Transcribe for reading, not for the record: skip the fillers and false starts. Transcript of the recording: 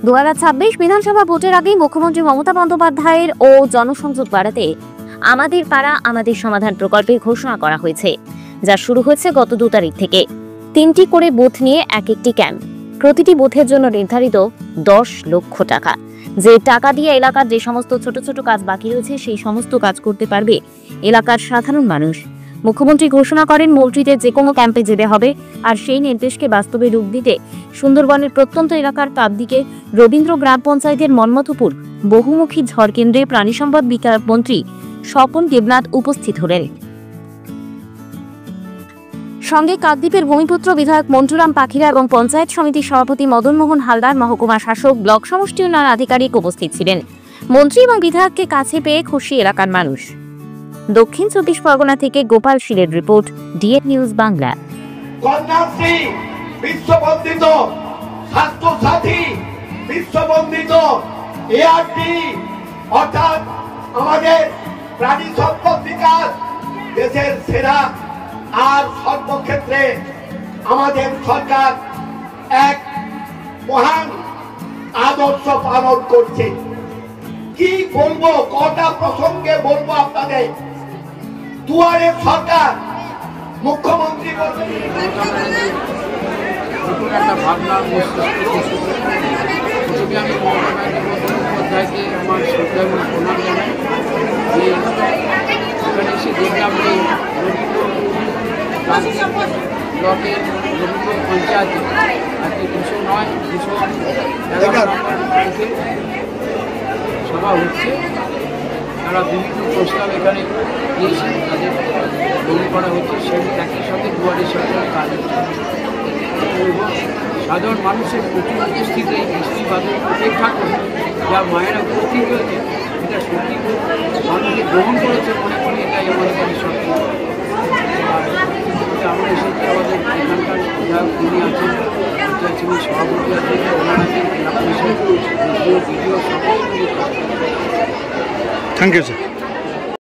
2026 বিধানসভা ভোটের আগেই মুখ্যমন্ত্রী মমতা বন্দ্যোপাধ্যায়ের ও জনসংযোগ বাড়াতে আমাদের পাড়া আমাদের সমাধান প্রকল্পের ঘোষণা করা হয়েছে, যা শুরু হয়েছে গত 2 তারিখ থেকে। 3টি করে বুথ নিয়ে এক একটি ক্যাম্প, প্রতিটি বুথের জন্য নির্ধারিত 10 লক্ষ টাকা। যে টাকা দিয়ে এলাকার যে সমস্ত ছোট ছোট কাজ বাকি রয়েছে সেই সমস্ত কাজ করতে পারবে এলাকার সাধারণ মানুষ। মুখ্যমন্ত্রী ঘোষণা করেন মন্ত্রীদের যে কোনো ক্যাম্পে যেতে হবে, আর সেই নির্দেশকে বাস্তবে রূপ দিতে সুন্দরবনের প্রত্যন্ত এলাকার তাপদিকে রবীন্দ্র গ্রাম পঞ্চায়েতের মন্মথপুর বহুমুখী ঝড় কেন্দ্রে প্রাণী সম্পদ বিকাশ মন্ত্রী স্বপন দেবনাথ উপস্থিত হলেন। সঙ্গে কাকদ্বীপের ভূমিপুত্র বিধায়ক মন্টুরাম পাখিরা এবং পঞ্চায়েত সমিতির সভাপতি মদন মোহন হালদার, মহকুমা শাসক, ব্লক সমষ্টি উন্নয়ন আধিকারিক উপস্থিত ছিলেন। মন্ত্রী এবং বিধায়ককে কাছে পেয়ে খুশি এলাকার মানুষ। দক্ষিণ 24 পরগনা থেকে গোপাল শীলের report, DN news Bangla. Kanyashree বিশ্ববন্দিত, স্বাস্থ্যসাথী বিশ্ববন্দিত, এআরটি অর্থাৎ আমাদের প্রাণী সম্পদ বিকাশ দেশের সেরা। আর সর্বক্ষেত্রে আমাদের সরকার এক মহান আদর্শ পালন করছে। কি বলবো, কটা প্রসঙ্গে বলবো আপনাদের। দুয়ারে সরকার, মুখ্যমন্ত্রী বলছেন একটা ভাবনা আমি বন্দ্যোপাধ্যায়কে আমার শ্রদ্ধা এবং প্রণাম জানাই যে এখানে এসে দেখলাম যে ব্লকের রবীন্দ্র পঞ্চায়েতে আজকে 209, 211 সভা হচ্ছে। তারা বিভিন্ন প্রস্তাব এখানে দিয়েছে, তাদের গ্রহণ করা হচ্ছে। সেই একই সাথে দুয়ারে সরকারের কাজ হচ্ছে এবং সাধারণ মানুষের প্রচুর উপস্থিতি এই বৃষ্টি বাদল উপেক্ষা করে যা মায়েরা উপস্থিত হয়েছে, এটা সত্যি মানুষকে গ্রহণ করেছে মনে করি এটাই আমাদের কাছে সত্যি। আমরা এসেছি আমাদের এখানকার যা উনি আছেন, যিনি সভাপতি আছেন, ওনার আছেন, জেলা পরিষদ, ভিডিও সকল। Thank you sir.